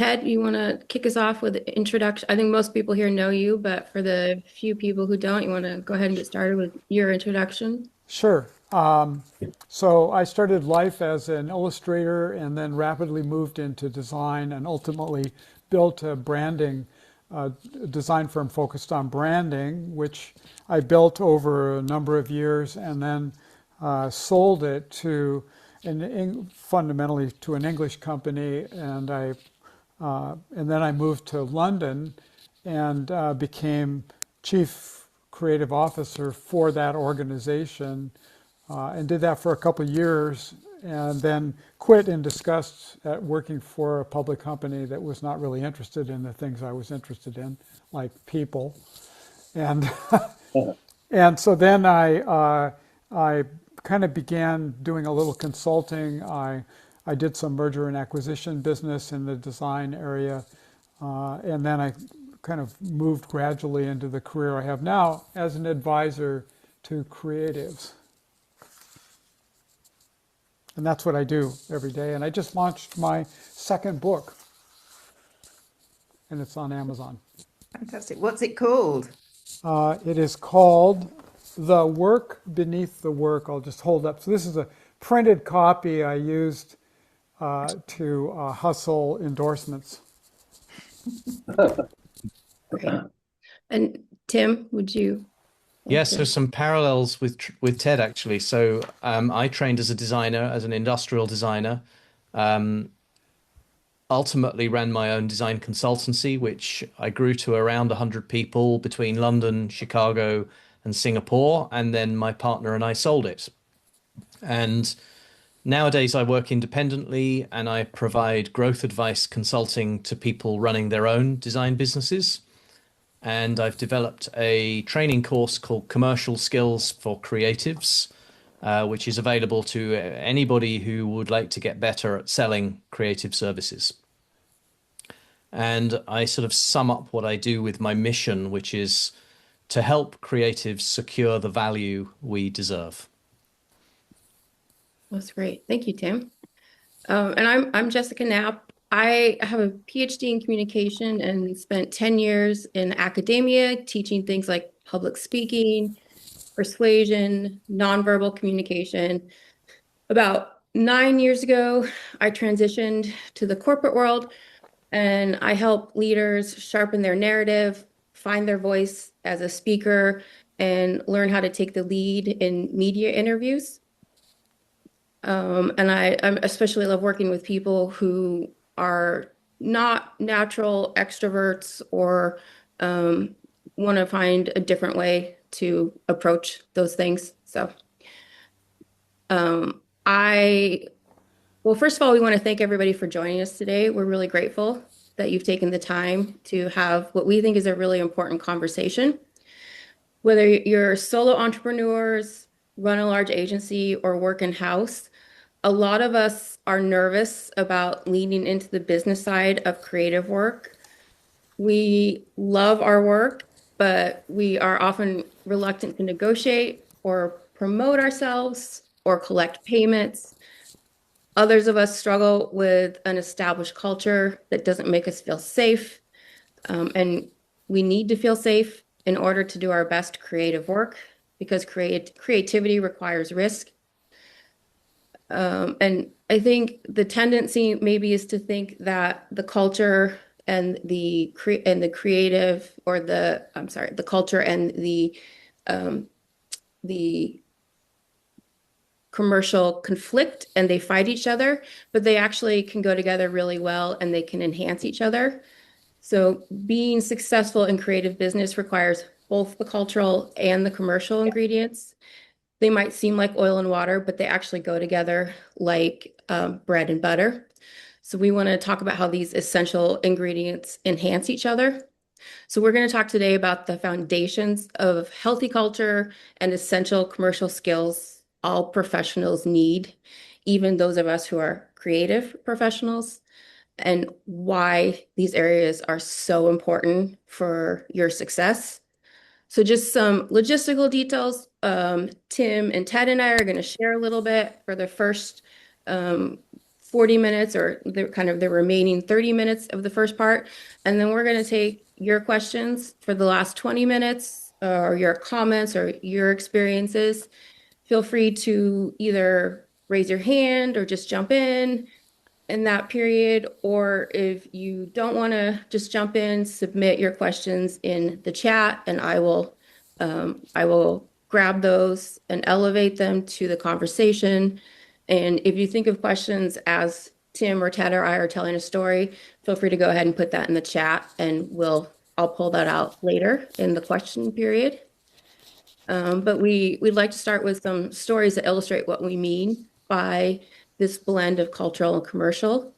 Ted, you want to kick us off with the introduction? I think most people here know you, but for the few people who don't, you want to go ahead and get started with your introduction? Sure. So I started life as an illustrator and then rapidly moved into design and ultimately built a design firm focused on branding, which I built over a number of years and then sold it to fundamentally to an English company, and then I moved to London and became chief creative officer for that organization, and did that for a couple of years, and then quit in disgust at working for a public company that was not really interested in the things I was interested in, like people. And and so then I kind of began doing a little consulting. I did some merger and acquisition business in the design area, and then I kind of moved gradually into the career I have now as an advisor to creatives. And that's what I do every day. And I just launched my second book, and it's on Amazon. Fantastic. What's it called? It is called The Work Beneath the Work. I'll just hold up. So this is a printed copy I used to hustle endorsements. Great. And Tim, would you like Yes, there's to? some parallels with Ted actually. So I trained as a designer, as an industrial designer. Um, Ultimately ran my own design consultancy, which I grew to around 100 people between London, Chicago, and Singapore. And then my partner and I sold it. And nowadays I work independently and I provide growth advice consulting to people running their own design businesses. And I've developed a training course called Commercial Skills for Creatives, which is available to anybody who would like to get better at selling creative services. And I sort of sum up what I do with my mission, which is to help creatives secure the value we deserve. That's great. Thank you, Tim. And I'm Jessica Knapp. I have a PhD in communication and spent 10 years in academia teaching things like public speaking, persuasion, nonverbal communication. About 9 years ago, I transitioned to the corporate world and I help leaders sharpen their narrative, find their voice as a speaker, and learn how to take the lead in media interviews. And I especially love working with people who are not natural extroverts or want to find a different way to approach those things. So, um, I, well, first of all, we want to thank everybody for joining us today. We're really grateful that you've taken the time to have what we think is a really important conversation. Whether you're solo entrepreneurs, run a large agency, or work in house, a lot of us are nervous about leaning into the business side of creative work. We love our work, but we are often reluctant to negotiate or promote ourselves or collect payments. Others of us struggle with an established culture that doesn't make us feel safe. And we need to feel safe in order to do our best creative work because creativity requires risk. And I think the tendency maybe is to think that the culture and the creative or the culture and um, the commercial conflict and they fight each other, but they actually can go together really well and they can enhance each other. So being successful in creative business requires both the cultural and the commercial ingredients. They might seem like oil and water, but they actually go together like bread and butter. So we want to talk about how these essential ingredients enhance each other. So we're going to talk today about the foundations of healthy culture and essential commercial skills all professionals need, even those of us who are creative professionals, and why these areas are so important for your success. So just some logistical details. Tim and Ted and I are going to share a little bit for the first 40 minutes or the remaining 30 minutes of the first part. And then we're going to take your questions for the last 20 minutes or your comments or your experiences. Feel free to either raise your hand or just jump in that period, or if you don't want to just jump in, submit your questions in the chat, and I will grab those and elevate them to the conversation. And if you think of questions as Tim or Ted or I are telling a story, feel free to go ahead and put that in the chat, and I'll pull that out later in the question period. But we'd like to start with some stories that illustrate what we mean by this blend of cultural and commercial.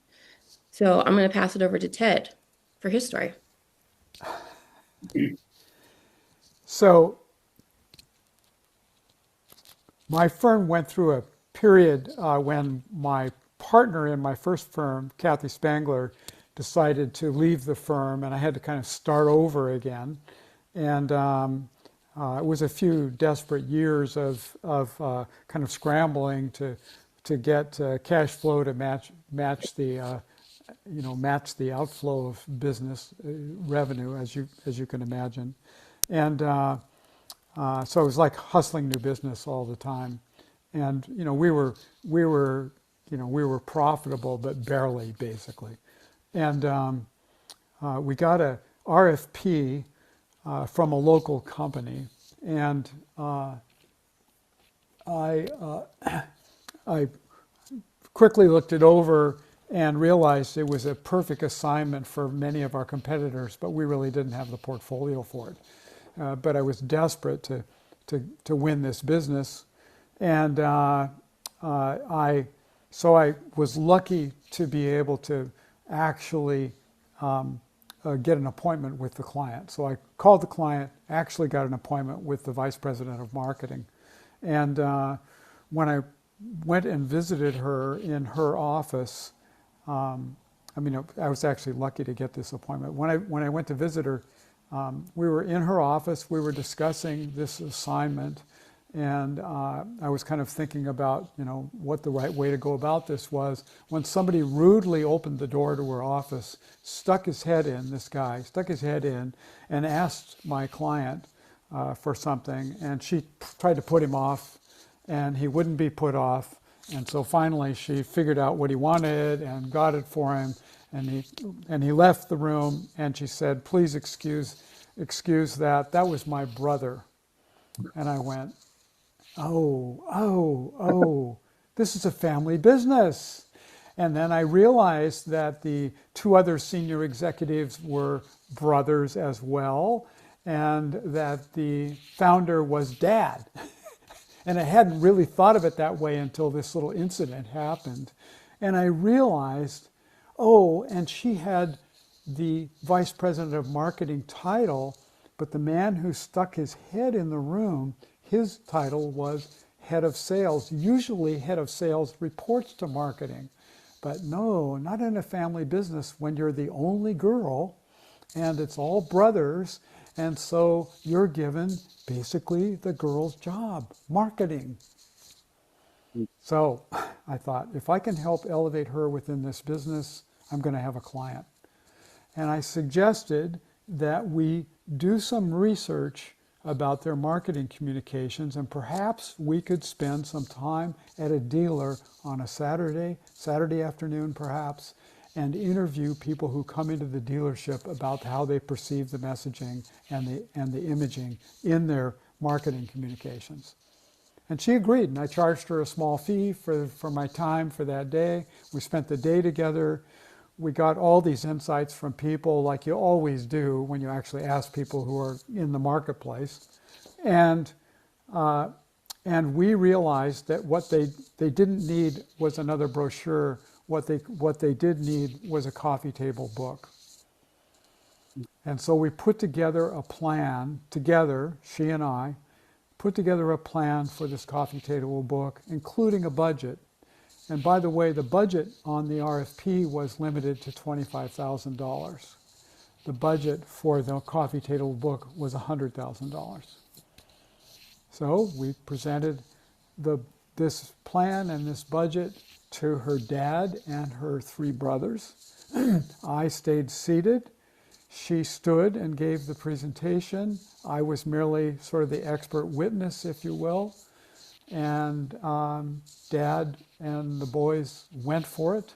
So I'm going to pass it over to Ted for his story. So my firm went through a period when my partner in my first firm, Kathy Spangler, decided to leave the firm, and I had to kind of start over again. And it was a few desperate years of kind of scrambling to get cash flow to match the match the outflow of business revenue, as you can imagine. And so it was like hustling new business all the time. And we were profitable, but barely, basically. And we got a RFP from a local company, and I quickly looked it over and realized it was a perfect assignment for many of our competitors, but we really didn't have the portfolio for it. But I was desperate to win this business, and I was lucky to be able to actually get an appointment with the client. So I called the client, actually got an appointment with the vice president of marketing, and when I went and visited her in her office. I was actually lucky to get this appointment. When I went to visit her, we were in her office. We were discussing this assignment, and I was kind of thinking about what the right way to go about this was. When somebody rudely opened the door to her office, stuck his head in, and asked my client for something, and she tried to put him off, and he wouldn't be put off. And so finally she figured out what he wanted and got it for him, and he left the room, and she said, "Please excuse that. That was my brother." And I went, oh, this is a family business. And then I realized that the two other senior executives were brothers as well, and that the founder was dad. And I hadn't really thought of it that way until this little incident happened. And I realized, and she had the vice president of marketing title, but the man who stuck his head in the room, his title was head of sales. Usually head of sales reports to marketing. But no, not in a family business when you're the only girl and it's all brothers. And so you're given basically the girl's job, marketing. So I thought, if I can help elevate her within this business, I'm going to have a client. And I suggested that we do some research about their marketing communications, and perhaps we could spend some time at a dealer on a Saturday afternoon perhaps, and interview people who come into the dealership about how they perceive the messaging and the imaging in their marketing communications. And she agreed, and I charged her a small fee for my time for that day. We spent the day together. We got all these insights from people, like you always do when you actually ask people who are in the marketplace. And we realized that what they didn't need was another brochure. What they did need was a coffee table book. And so we put together a plan together, she and I, put together a plan for this coffee table book, including a budget. And by the way, the budget on the RFP was limited to $25,000. The budget for the coffee table book was $100,000. So we presented the this plan and this budget to her dad and her three brothers. I stayed seated. She stood and gave the presentation. I was merely sort of the expert witness, if you will. And Dad and the boys went for it.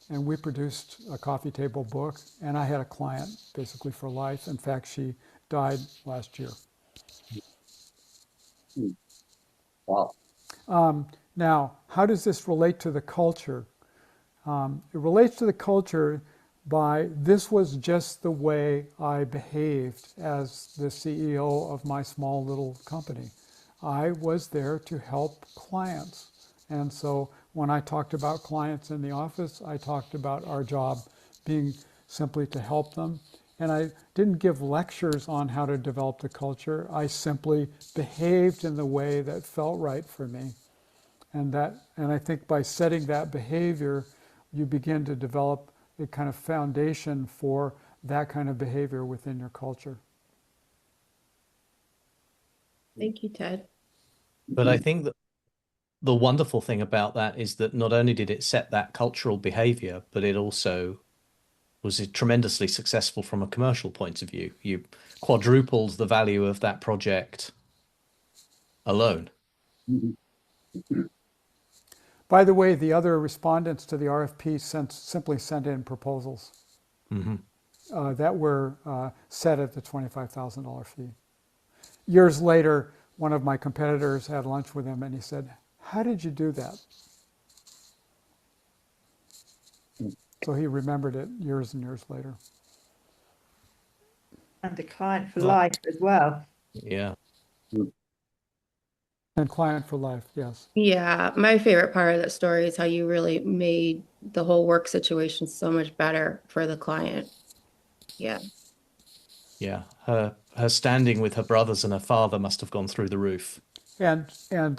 And we produced a coffee table book. And I had a client basically for life. In fact, she died last year. Wow. Now, how does this relate to the culture? It relates to the culture by this was just the way I behaved as the CEO of my small little company. I was there to help clients. And so when I talked about clients in the office, I talked about our job being simply to help them. And I didn't give lectures on how to develop the culture. I simply behaved in the way that felt right for me. And I think by setting that behavior, you begin to develop a kind of foundation for that kind of behavior within your culture. Thank you, Ted. But I think that the wonderful thing about that is that not only did it set that cultural behavior, but it also was tremendously successful from a commercial point of view. You quadrupled the value of that project alone. By the way, the other respondents to the RFP simply sent in proposals that were set at the $25,000 fee. Years later, one of my competitors had lunch with him and he said, "How did you do that?" So he remembered it years and years later. And a client for Well, life as well. yeah. And client for life, yes. Yeah, my favorite part of that story is how you really made the whole work situation so much better for the client. Yeah. Yeah. Her standing with her brothers and her father must have gone through the roof. And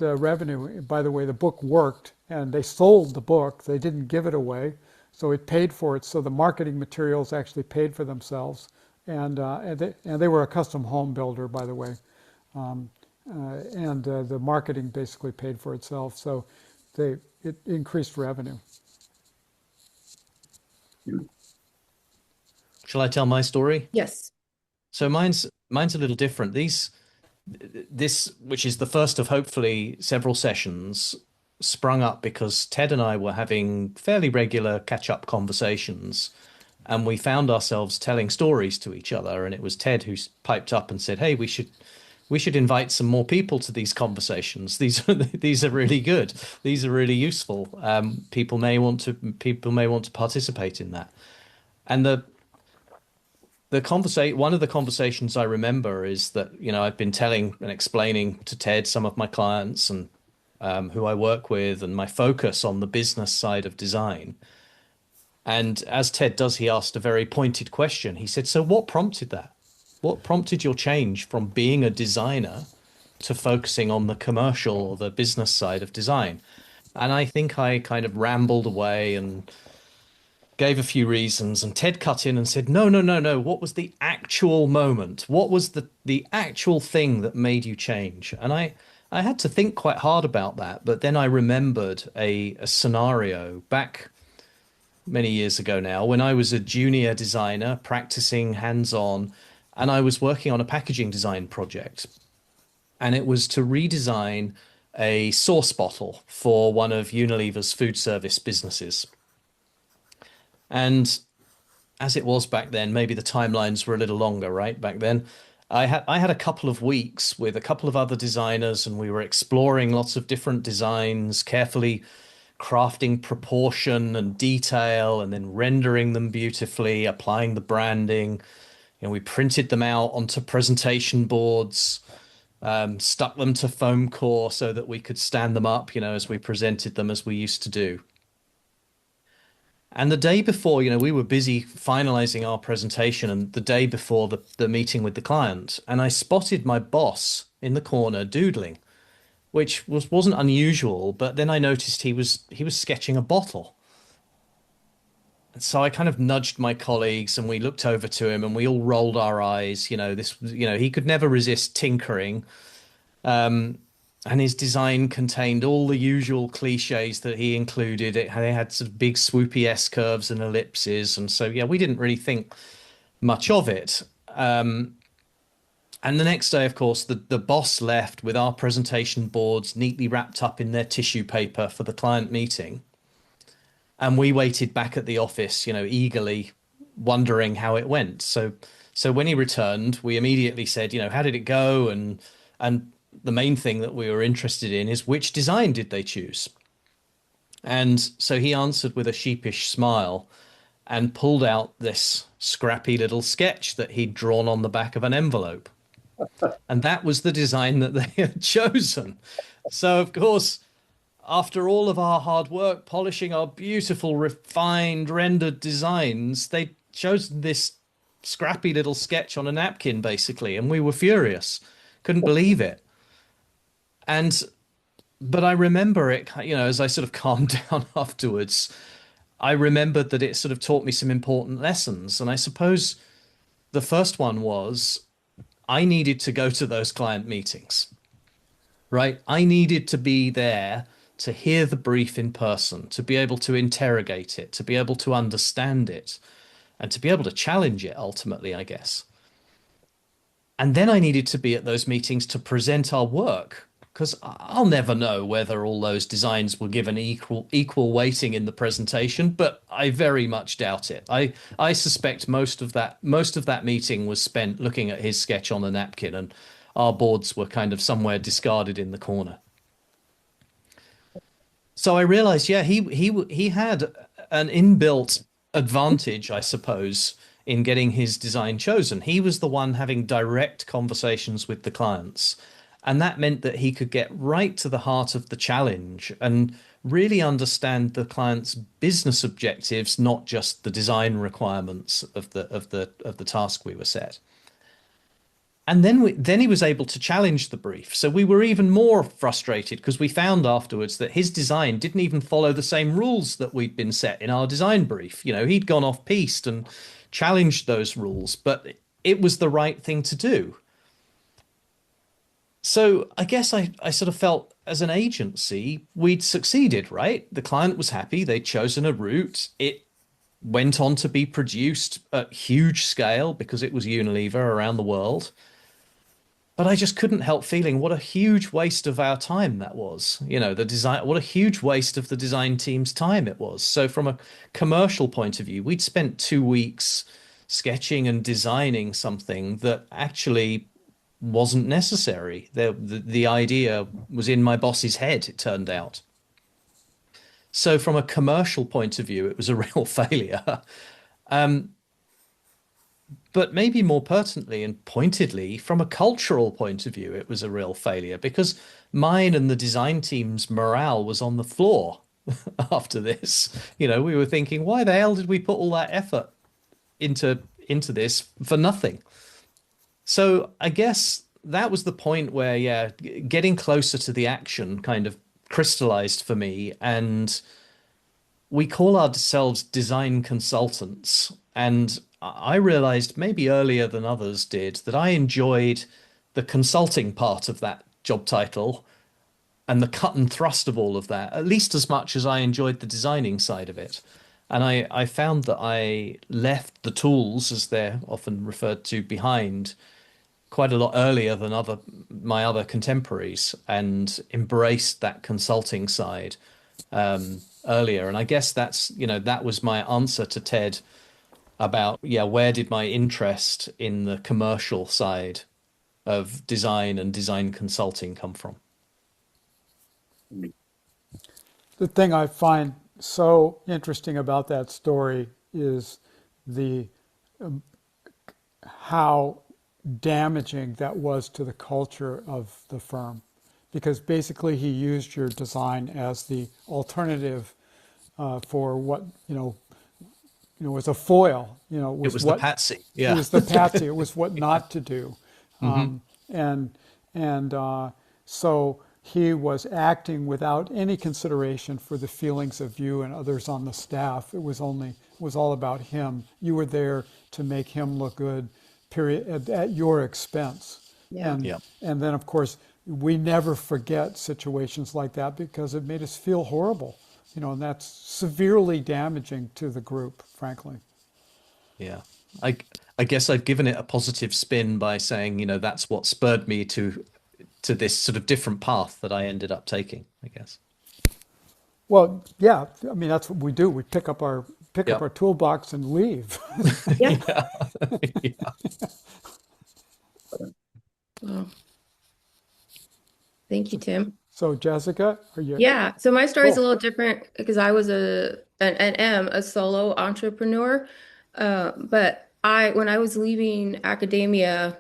revenue, by the way, the book worked and they sold the book. They didn't give it away. So it paid for it. So the marketing materials actually paid for themselves. And they were a custom home builder, by the way. The marketing basically paid for itself. So it increased revenue. Shall I tell my story? Yes. So mine's a little different. This, which is the first of hopefully several sessions, sprung up because Ted and I were having fairly regular catch-up conversations, and we found ourselves telling stories to each other. And it was Ted who piped up and said, "Hey, we should invite some more people to these conversations. These are really good. These are really useful. People may want to participate in that." And one of the conversations I remember is that, I've been telling and explaining to Ted some of my clients and who I work with and my focus on the business side of design. And as Ted does, he asked a very pointed question. He said, "So what prompted that? What prompted your change from being a designer to focusing on the commercial or the business side of design?" And I think I kind of rambled away and gave a few reasons, and Ted cut in and said, "No, no, no, no. What was the actual moment? What was the actual thing that made you change?" And I had to think quite hard about that, but then I remembered a scenario back many years ago now when I was a junior designer practicing hands-on, and I was working on a packaging design project, and it was to redesign a sauce bottle for one of Unilever's food service businesses. And as it was back then, maybe the timelines were a little longer, right? Back then, I had a couple of weeks with a couple of other designers, and we were exploring lots of different designs, carefully crafting proportion and detail, and then rendering them beautifully, applying the branding. We printed them out onto presentation boards, stuck them to foam core so that we could stand them up, as we presented them as we used to do. And the day before, we were busy finalizing our presentation, and the day before the meeting with the client, and I spotted my boss in the corner doodling, which wasn't unusual, but then I noticed he was sketching a bottle. And so I kind of nudged my colleagues and we looked over to him and we all rolled our eyes. He could never resist tinkering. And his design contained all the usual cliches that he included. They had sort of big swoopy S curves and ellipses. And so, yeah, we didn't really think much of it. And the next day, of course, the boss left with our presentation boards neatly wrapped up in their tissue paper for the client meeting. And we waited back at the office, eagerly wondering how it went. So when he returned, we immediately said, how did it go? And the main thing that we were interested in is which design did they choose? And so he answered with a sheepish smile and pulled out this scrappy little sketch that he'd drawn on the back of an envelope. And that was the design that they had chosen. So, of course, after all of our hard work polishing our beautiful, refined, rendered designs, they'd chosen this scrappy little sketch on a napkin, basically. And we were furious, couldn't believe it. But I remember it, as I sort of calmed down afterwards, I remembered that it sort of taught me some important lessons. And I suppose the first one was I needed to go to those client meetings, right? I needed to be there to hear the brief in person, to be able to interrogate it, to be able to understand it, and to be able to challenge it ultimately, I guess. And then I needed to be at those meetings to present our work, because I'll never know whether all those designs were given equal weighting in the presentation, but I very much doubt it. I suspect most of that meeting was spent looking at his sketch on a napkin, and our boards were kind of somewhere discarded in the corner. So I realized, yeah, he had an inbuilt advantage, I suppose, in getting his design chosen. He was the one having direct conversations with the clients. And that meant that he could get right to the heart of the challenge and really understand the client's business objectives, not just the design requirements of the task we were set. And then he was able to challenge the brief. So we were even more frustrated because we found afterwards that his design didn't even follow the same rules that we'd been set in our design brief. He'd gone off piste and challenged those rules, but it was the right thing to do. So I guess I sort of felt as an agency, we'd succeeded, right? The client was happy. They'd chosen a route. It went on to be produced at huge scale because it was Unilever around the world. But I just couldn't help feeling what a huge waste of our time that was. The design, what a huge waste of the design team's time it was. So from a commercial point of view, we'd spent 2 weeks sketching and designing something that actually wasn't necessary. The idea was in my boss's head, it turned out. So from a commercial point of view, it was a real failure. But maybe more pertinently and pointedly, from a cultural point of view, it was a real failure because mine and the design team's morale was on the floor after this. We were thinking, why the hell did we put all that effort into this for nothing? So I guess that was the point where, yeah, getting closer to the action kind of crystallized for me. And we call ourselves design consultants. And I realized maybe earlier than others did that I enjoyed the consulting part of that job title and the cut and thrust of all of that, at least as much as I enjoyed the designing side of it. And I found that I left the tools, as they're often referred to, behind quite a lot earlier than my other contemporaries and embraced that consulting side earlier. And I guess that was my answer to Ted about, yeah, where did my interest in the commercial side of design and design consulting come from? The thing I find so interesting about that story is the how damaging that was to the culture of the firm, because basically he used your design as the alternative for what was a foil. It was the patsy. Yeah. It was the patsy. It was what not to do, and so he was acting without any consideration for the feelings of you and others on the staff. It was all about him. You were there to make him look good, period, at your expense. Yeah. And then of course we never forget situations like that because it made us feel horrible, and that's severely damaging to the group, frankly. Yeah. I I guess I've given it a positive spin by saying, that's what spurred me to this sort of different path that I ended up taking, I guess. Well, yeah, I mean, that's what we do. We pick up Yep. our toolbox and leave. Yeah. Yeah. Yeah. Well, thank you, Tim. So, Jessica, are you? Yeah, so my story is a Cool. little different because I was and am a solo entrepreneur. But when I was leaving academia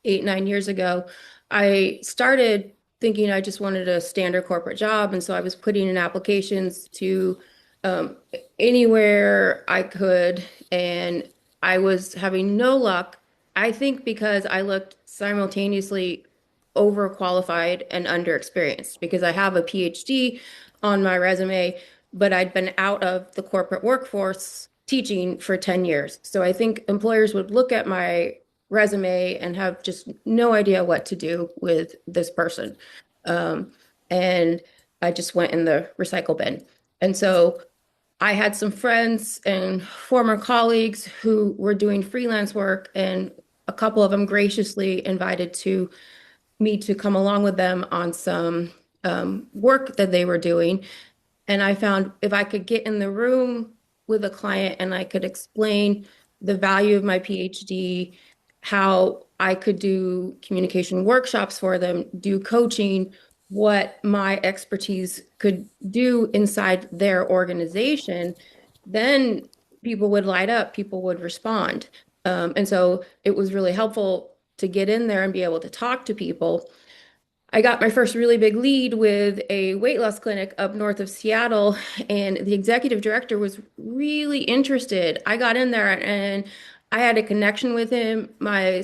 8, 9 years ago, I started thinking I just wanted a standard corporate job. And so I was putting in applications to um, anywhere I could. And I was having no luck. I think because I looked simultaneously overqualified and underexperienced because I have a PhD on my resume, but I'd been out of the corporate workforce teaching for 10 years. So I think employers would look at my resume and have just no idea what to do with this person. Um, and I just went in the recycle bin. And so I had some friends and former colleagues who were doing freelance work, and a couple of them graciously invited me to come along with them on some work that they were doing. And I found if I could get in the room with a client and I could explain the value of my PhD, how I could do communication workshops for them, do coaching, what my expertise could do inside their organization, then people would light up, people would respond. And so it was really helpful to get in there and be able to talk to people. I got my first really big lead with a weight loss clinic up north of Seattle, and the executive director was really interested. I got in there and I had a connection with him. My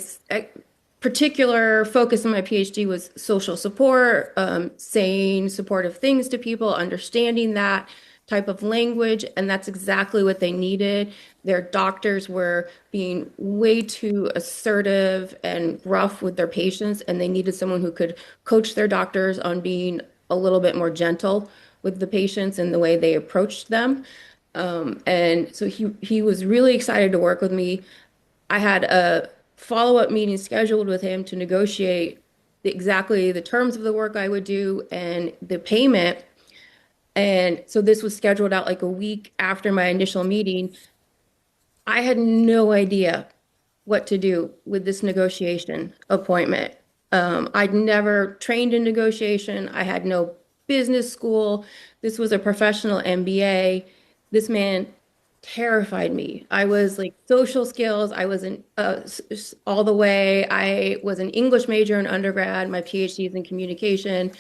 particular focus in my PhD was social support, saying supportive things to people, understanding that type of language, and that's exactly what they needed. Their doctors were being way too assertive and rough with their patients, and they needed someone who could coach their doctors on being a little bit more gentle with the patients and the way they approached them. And so he was really excited to work with me. I had a follow-up meeting scheduled with him to negotiate exactly the terms of the work I would do and the payment. And so this was scheduled out like a week after my initial meeting. I had no idea what to do with this negotiation appointment. I'd never trained in negotiation. I had no business school. This was a professional MBA. This man terrified me. I was like social skills. I wasn't all the way. I was an English major in undergrad. My PhD is in communication.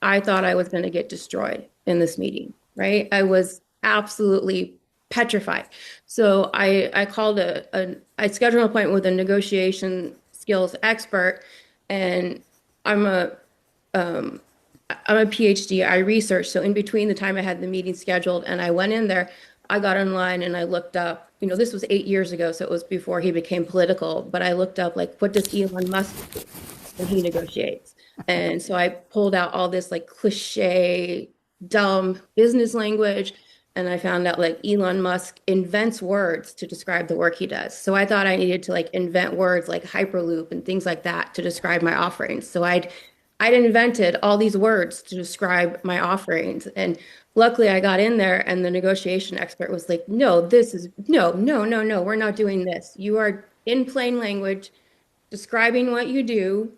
I thought I was going to get destroyed in this meeting, right? I was absolutely petrified. So I called I scheduled an appointment with a negotiation skills expert, and I'm a I'm a PhD. I researched. So in between the time I had the meeting scheduled and I went in there, I got online and I looked up, this was 8 years ago, so it was before he became political, but I looked up like, what does Elon Musk do when he negotiates? And so I pulled out all this like cliche, dumb business language. And I found out like Elon Musk invents words to describe the work he does. So I thought I needed to like invent words like hyperloop and things like that to describe my offerings. So I'd invented all these words to describe my offerings. And luckily I got in there and the negotiation expert was like, no, this is no, no, no, no, we're not doing this. You are in plain language describing what you do,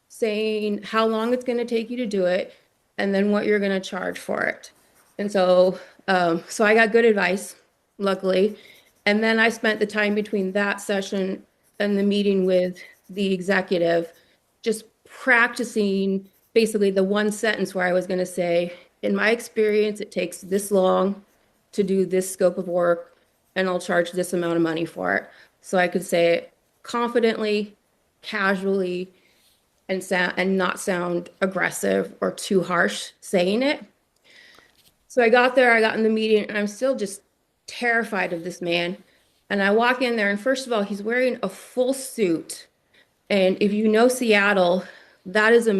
saying how long it's going to take you to do it, and then what you're going to charge for it. And so I got good advice, luckily. And then I spent the time between that session and the meeting with the executive just practicing basically the one sentence where I was going to say, in my experience, it takes this long to do this scope of work, and I'll charge this amount of money for it. So I could say it confidently, casually, and not sound aggressive or too harsh saying it. So I got there, I got in the meeting, and I'm still just terrified of this man. And I walk in there, and first of all, he's wearing a full suit. And if you know Seattle, that is a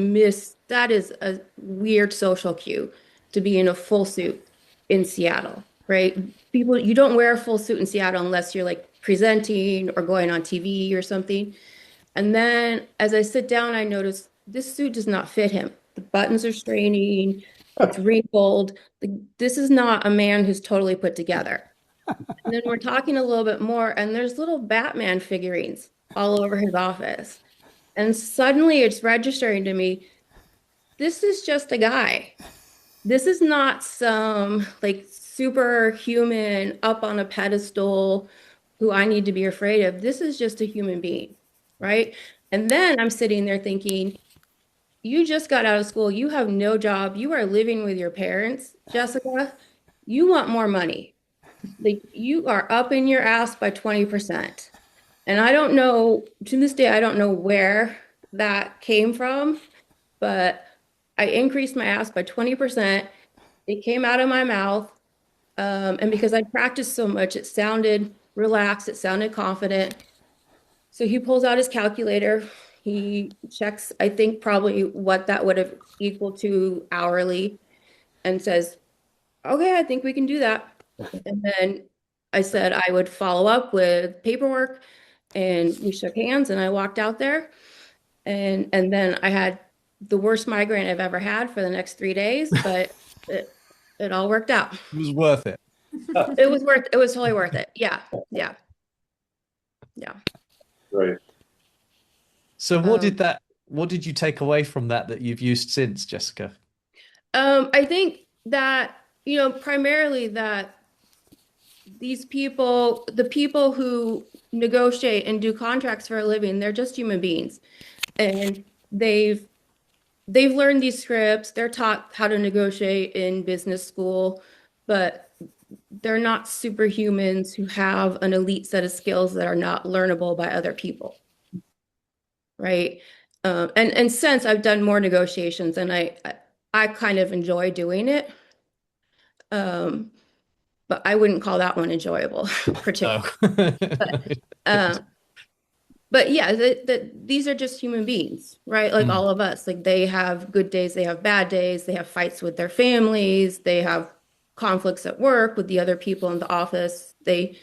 that is a weird social cue to be in a full suit in Seattle, right? People, you don't wear a full suit in Seattle unless you're like presenting or going on TV or something. And then as I sit down, I notice this suit does not fit him. The buttons are straining, it's wrinkled. This is not a man who's totally put together. And then we're talking a little bit more, and there's little Batman figurines all over his office. And suddenly it's registering to me, this is just a guy. This is not some like superhuman up on a pedestal who I need to be afraid of. This is just a human being, right? And then I'm sitting there thinking, you just got out of school, you have no job, you are living with your parents, Jessica. You want more money. Like you are up in your ass by 20%. And I don't know, to this day, I don't know where that came from, but I increased my ask by 20%. It came out of my mouth. And because I practiced so much, it sounded relaxed, it sounded confident. So he pulls out his calculator. He checks, I think, probably what that would have equaled to hourly and says, okay, I think we can do that. And then I said I would follow up with paperwork and we shook hands and I walked out there. And then I had the worst migraine I've ever had for the next 3 days, but it, it all worked out. It was worth it. It was totally worth it. Yeah. Yeah. Yeah. Right. So Um, what did you take away from that you've used since, Jessica? I think that, primarily that these people, the people who negotiate and do contracts for a living, they're just human beings. And they've learned these scripts, they're taught how to negotiate in business school, but they're not superhumans who have an elite set of skills that are not learnable by other people, right? And since I've done more negotiations and I kind of enjoy doing it, um, but I wouldn't call that one enjoyable particularly. Oh. Uh, but yeah, these are just human beings, right? Like Mm. all of us. Like they have good days, they have bad days, they have fights with their families, they have conflicts at work with the other people in the office. They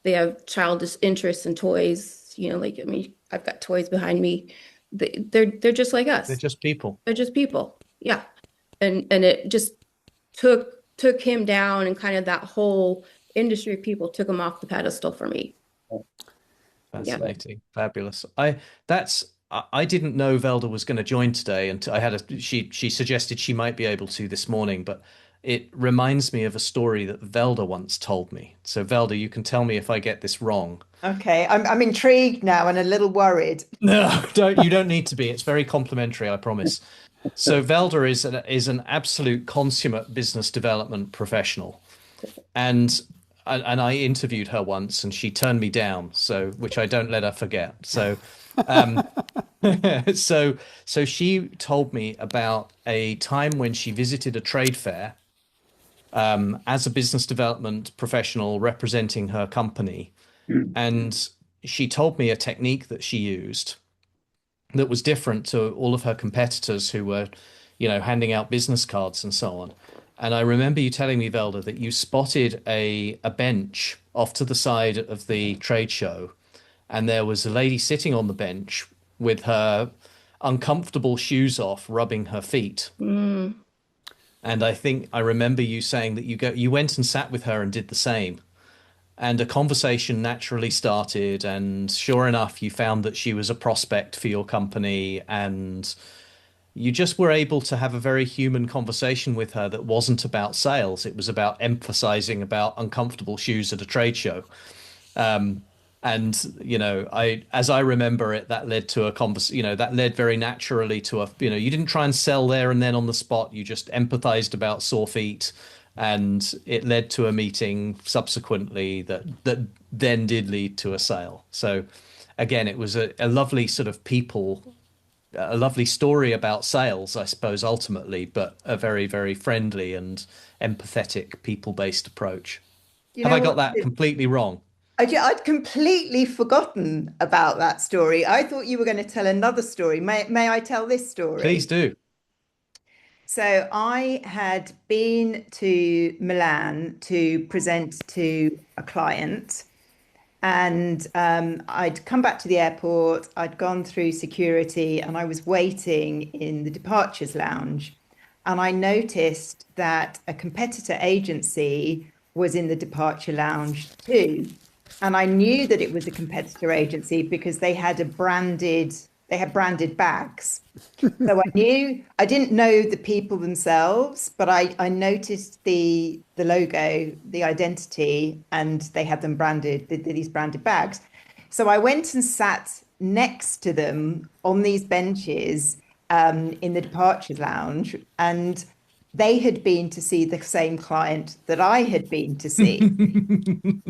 have childish interests in toys. Like I mean, I've got toys behind me. They're just like They're us. just people. They're just people. Yeah. And it just took him down and kind of that whole industry of people took him off the pedestal for me. Yeah. Fascinating. Fabulous. I didn't know Velda was going to join today, and she suggested she might be able to this morning, but it reminds me of a story that Velda once told me. So Velda, you can tell me if I get this wrong. Okay, I'm intrigued now and a little worried. No, you don't need to be. It's very complimentary, I promise. So Velda is an absolute consummate business development professional. And I interviewed her once and she turned me down, so which I don't let her forget. So um so she told me about a time when she visited a trade fair as a business development professional representing her company. And she told me a technique that she used that was different to all of her competitors who were, handing out business cards and so on. And I remember you telling me, Velda, that you spotted a bench off to the side of the trade show, and there was a lady sitting on the bench with her uncomfortable shoes off, rubbing her feet. Mm. And I think I remember you saying that you went and sat with her and did the same. And a conversation naturally started, and sure enough, you found that she was a prospect for your company, and you just were able to have a very human conversation with her that wasn't about sales. It was about emphasizing about uncomfortable shoes at a trade show. And as I remember it, that led to a that led very naturally to you didn't try and sell there and then on the spot. You just empathized about sore feet, and it led to a meeting subsequently that then did lead to a sale. So again, it was a lovely sort of a lovely story about sales, I suppose, ultimately, but a very, very friendly and empathetic, people-based approach. You Have know I got what? that completely wrong? I'd completely forgotten about that story. I thought you were going to tell another story. May I tell this Please story? do. So I had been to Milan to present to a client, and I'd come back to the airport. I'd gone through security, and I was waiting in the departures lounge. And I noticed that a competitor agency was in the departure lounge too. And I knew that it was a competitor agency because they had branded bags. So I knew I didn't know the people themselves, but I noticed the logo, the identity, and they had them branded, these branded bags. So I went and sat next to them on these benches in the departures lounge, and they had been to see the same client that I had been to see.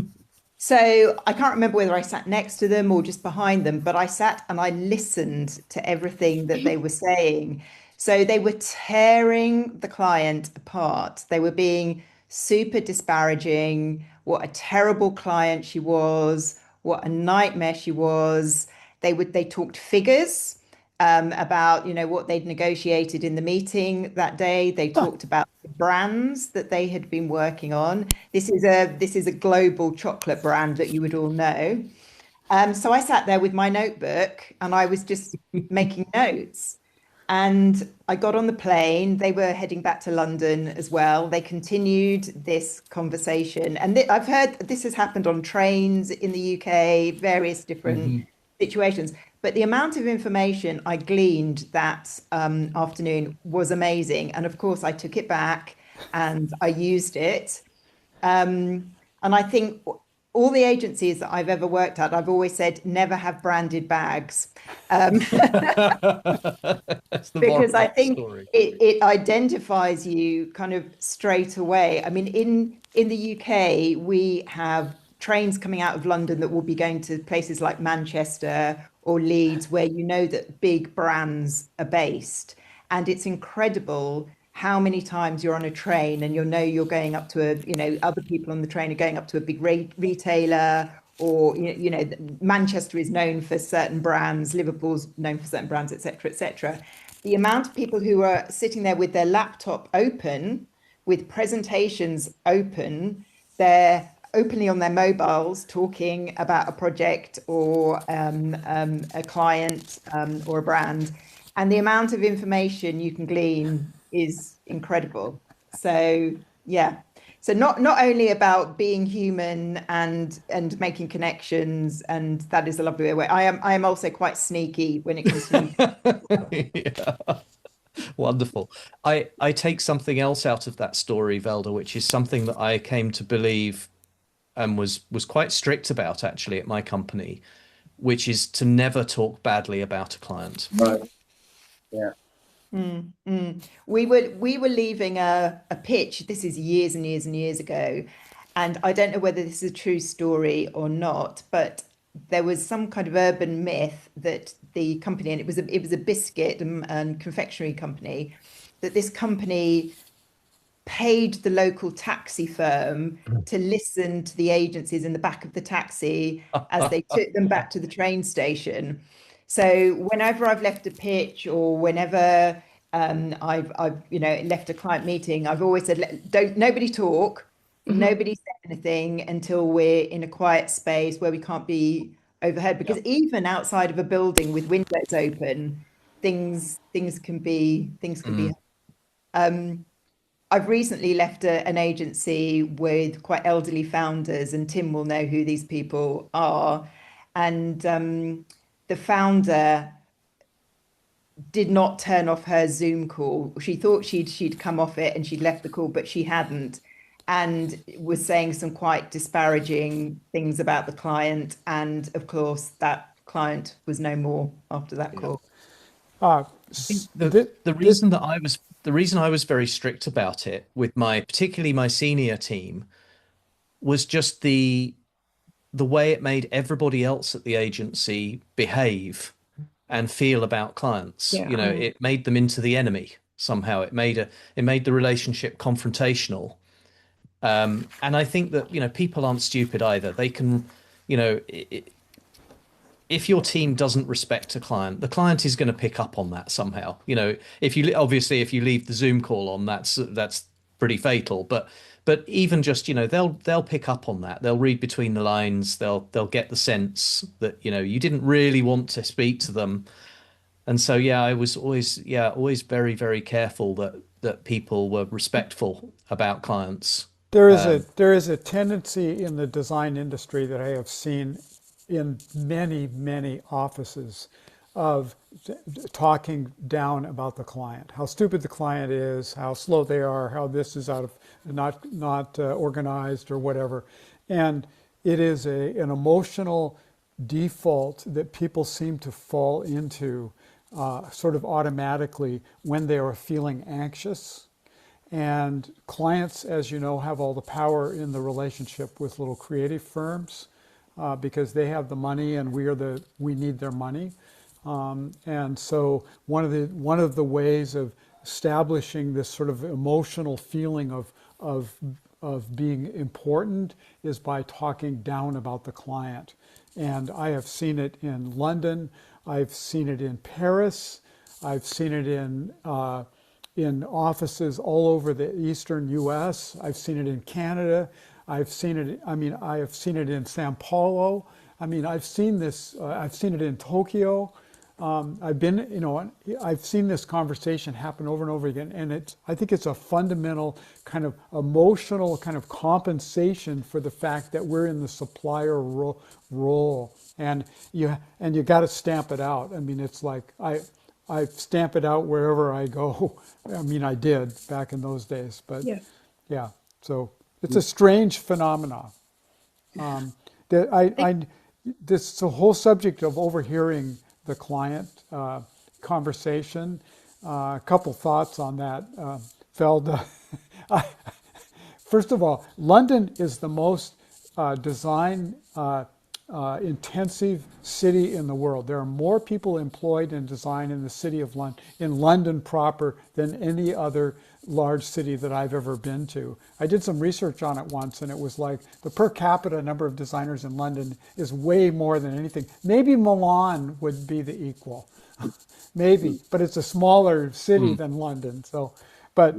So I can't remember whether I sat next to them or just behind them, but I sat and I listened to everything that they were saying. So they were tearing the client apart. They were being super disparaging, what a terrible client she was, what a nightmare she was. They talked figures about what they'd negotiated in the meeting that day. They talked about the brands that they had been working on. This is a global chocolate brand that you would all know. So I sat there with my notebook and I was just making notes. And I got on the plane. They were heading back to London as well. They continued this conversation. And I've heard this has happened on trains in the UK, various different Mhm. situations. But the amount of information I gleaned that afternoon was amazing. And of course, I took it back and I used it. And I think all the agencies that I've ever worked at, I've always said never have branded bags. Um, That's the moral because of I that think story. it identifies you kind of straight away. I mean, in the UK, we have trains coming out of London that will be going to places like Manchester or Leeds, where you know that big brands are based. And it's incredible how many times you're on a train and you're going up to other people on the train are going up to a big retailer, or Manchester is known for certain brands, Liverpool's known for certain brands, etc., etc. The amount of people who are sitting there with their laptop open, with presentations open, they're openly on their mobiles talking about a project or a client or a brand, and the amount of information you can glean is incredible. So yeah, so not only about being human and making connections, and that is a lovely way. I am also quite sneaky when it comes to meeting. Yeah, wonderful. I take something else out of that story, Velda, which is something that I came to believe and was quite strict about actually at my company, which is to never talk badly about a client. Right. Yeah. Mm, mm. We were leaving a pitch. This is years and years and years ago, and I don't know whether this is a true story or not, but there was some kind of urban myth that the company, and it was a biscuit and confectionery company, that this company paid the local taxi firm to listen to the agencies in the back of the taxi as they took them back to the train station. So whenever I've left a pitch or whenever I've left a client meeting, I've always said, Don't nobody talk, Mhm. nobody say anything until we're in a quiet space where we can't be overheard. Yeah. Because even outside of a building with windows open, things can be. Mm. Um, I've recently left an agency with quite elderly founders, and Tim will know who these people are. And the founder did not turn off her Zoom call. She thought she'd come off it and she'd left the call, but she hadn't, and was saying some quite disparaging things about the client. And of course, that client was no more after that Yeah. call. Uh, I think s- the thi- the this, reason that the reason I was very strict about it with my particularly my senior team was just the way it made everybody else at the agency behave and feel about clients. Yeah. You know, it made them into the enemy somehow. It made the relationship confrontational. And I think that, people aren't stupid either. They can, you know, if your team doesn't respect a client, the client is going to pick up on that somehow. You know, if you obviously if you leave the Zoom call on, that's pretty fatal. But even just, you know, they'll pick up on that. They'll read between the lines. They'll get the sense that, you know, you didn't really want to speak to them. And so yeah, I was always very, very careful that people were respectful about clients. There is a tendency in the design industry that I have seen in many offices of talking down about the client, how stupid the client is, how slow they are, how this is out of not organized or whatever, and it is an emotional default that people seem to fall into sort of automatically when they are feeling anxious. And clients, as you know, have all the power in the relationship with little creative firms because they have the money and we need their money. And so one of the ways of establishing this sort of emotional feeling of being important is by talking down about the client. And I have seen it in London. I've seen it in Paris. I've seen it in offices all over the eastern U.S. I've seen it in Canada. I've seen it. I mean, I have seen it in Sao Paulo. I mean, I've seen this. I've seen it in Tokyo. I've been, you know, I've seen this conversation happen over and over again, and I think it's a fundamental kind of emotional kind of compensation for the fact that we're in the supplier role, and you got to stamp it out. I mean, it's like I stamp it out wherever I go. I mean, I did back in those days, but yeah. So it's a strange phenomenon. This the whole subject of overhearing the client conversation. A couple thoughts on that, Feld. First of all, London is the most design intensive city in the world. There are more people employed in design in the city of London, in London proper, than any other large city that I've ever been to. I did some research on it once, and it was like the per capita number of designers in London is way more than anything. Maybe Milan would be the equal, maybe, but it's a smaller city than London. So, but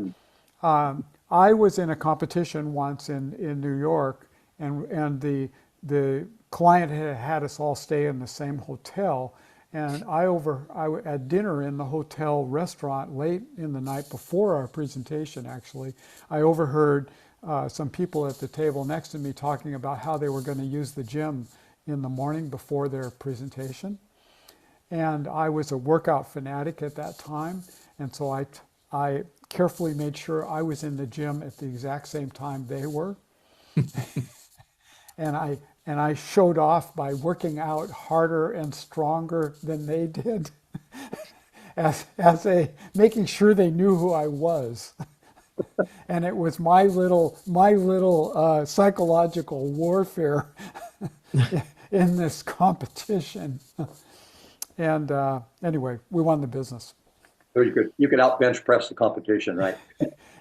I was in a competition once in New York, and the client had us all stay in the same hotel, and I at dinner in the hotel restaurant late in the night before our presentation, actually, I overheard some people at the table next to me talking about how they were going to use the gym in the morning before their presentation. And I was a workout fanatic at that time, and so I carefully made sure I was in the gym at the exact same time they were. And I showed off by working out harder and stronger than they did, as making sure they knew who I was. And it was my little psychological warfare in this competition. And anyway, we won the business. So you could out bench press the competition, right?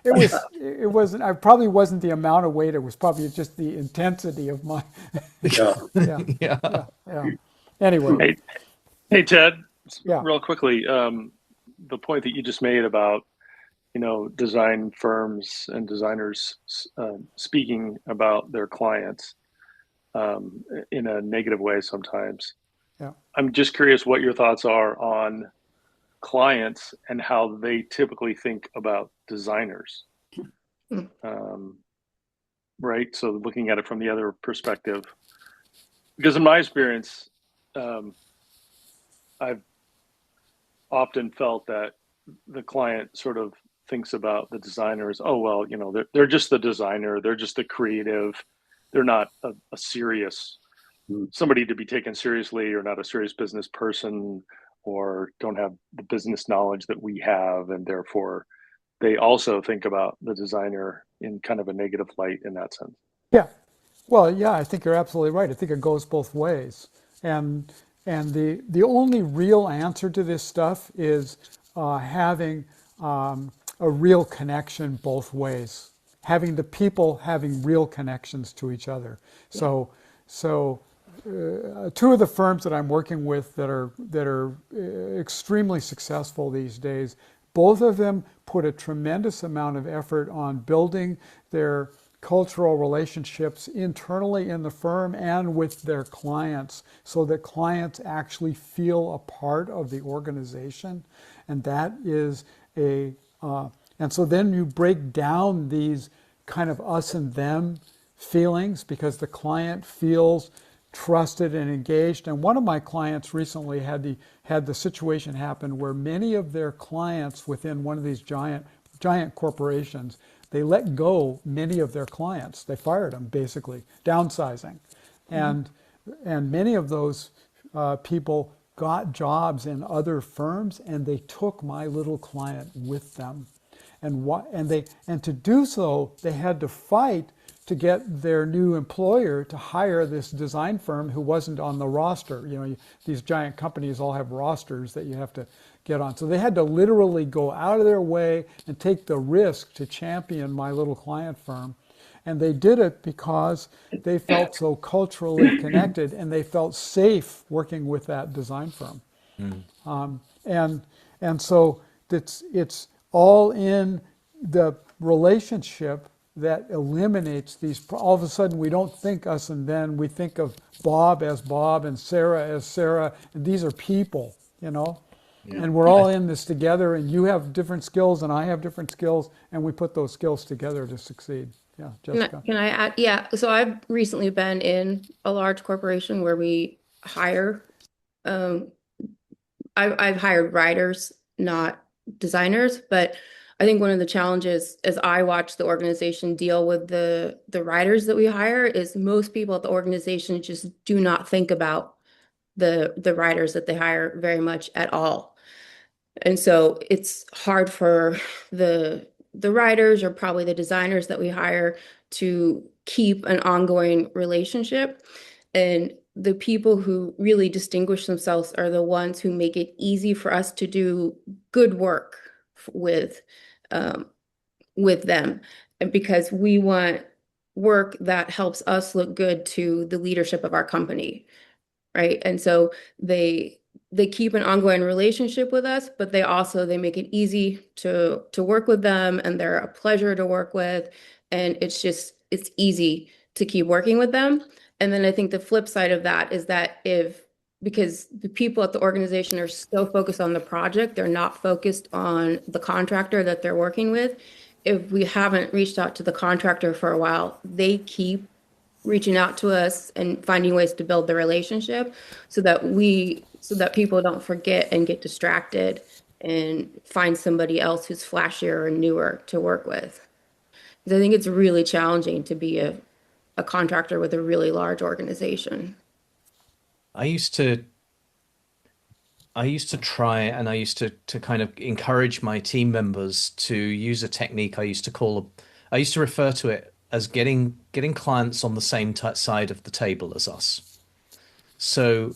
It wasn't. I probably wasn't the amount of weight. It was probably just the intensity of my. Yeah. Yeah. Anyway. Hey, Ted. Yeah. Real quickly, the point that you just made about, you know, design firms and designers speaking about their clients in a negative way sometimes. Yeah. I'm just curious what your thoughts are on clients and how they typically think about designers. Right? So looking at it from the other perspective, because in my experience, I've often felt that the client sort of thinks about the designers, oh, well, you know, they're just the designer, they're just the creative, they're not a serious somebody to be taken seriously, or not a serious business person, or don't have the business knowledge that we have, and therefore they also think about the designer in kind of a negative light in that sense. Yeah. Well, yeah, I think you're absolutely right. I think it goes both ways. And the only real answer to this stuff is having a real connection both ways, having the people having real connections to each other. So two of the firms that I'm working with that are extremely successful these days, both of them put a tremendous amount of effort on building their cultural relationships internally in the firm and with their clients so that clients actually feel a part of the organization. And that is and so then you break down these kind of us and them feelings because the client feels trusted and engaged. And one of my clients recently had the situation happen where many of their clients within one of these giant corporations, they let go many of their clients. They fired them, basically, downsizing. And many of those people got jobs in other firms, and they took my little client with them. And to do so, they had to fight to get their new employer to hire this design firm who wasn't on the roster. These giant companies all have rosters that you have to get on. So they had to literally go out of their way and take the risk to champion my little client firm. And they did it because they felt so culturally connected and they felt safe working with that design firm. Mm. And so it's all in the relationship that eliminates these. All of a sudden, we don't think us and then. We think of Bob as Bob and Sarah as Sarah. And these are people, Yeah. And we're all in this together. And you have different skills, and I have different skills, and we put those skills together to succeed. Yeah, Jessica. Can I add? Yeah. So I've recently been in a large corporation where we hire, um, I've hired writers, not designers, but I think one of the challenges as I watch the organization deal with the writers that we hire is most people at the organization just do not think about the writers that they hire very much at all. And so it's hard for the writers or probably the designers that we hire to keep an ongoing relationship. And the people who really distinguish themselves are the ones who make it easy for us to do good work with um, with them. And because we want work that helps us look good to the leadership of our company, right? And so they keep an ongoing relationship with us, but they make it easy to work with them, and they're a pleasure to work with, and it's easy to keep working with them. And then I think the flip side of that is that if because the people at the organization are so focused on the project, they're not focused on the contractor that they're working with. If we haven't reached out to the contractor for a while, they keep reaching out to us and finding ways to build the relationship so that people don't forget and get distracted and find somebody else who's flashier or newer to work with. Because I think it's really challenging to be a contractor with a really large organization. I used to try and I used to kind of encourage my team members to use a technique I used to refer to it as getting clients on the same side of the table as us. So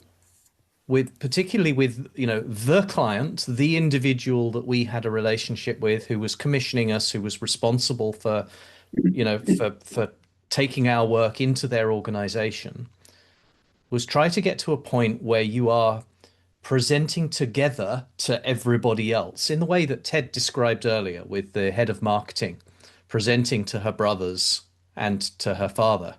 particularly with, the client, the individual that we had a relationship with who was commissioning us, who was responsible for, for taking our work into their organization, was try to get to a point where you are presenting together to everybody else in the way that Ted described earlier with the head of marketing presenting to her brothers and to her father.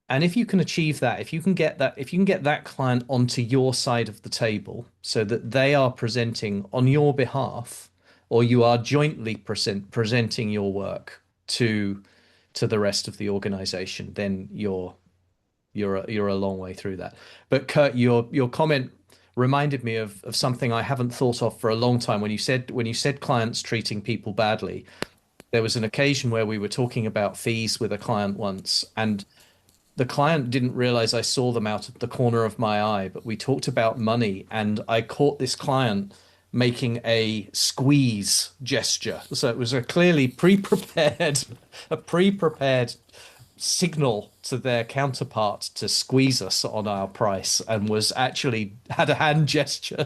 And if you can achieve that, if you can get that client onto your side of the table so that they are presenting on your behalf, or you are jointly presenting your work to the rest of the organization, then you're a long way through that. But Kurt, your comment reminded me of something I haven't thought of for a long time. When you said clients treating people badly, there was an occasion where we were talking about fees with a client once, and the client didn't realize I saw them out of the corner of my eye, but we talked about money, and I caught this client making a squeeze gesture. So it was a clearly pre-prepared signal to their counterpart to squeeze us on our price, and was actually had a hand gesture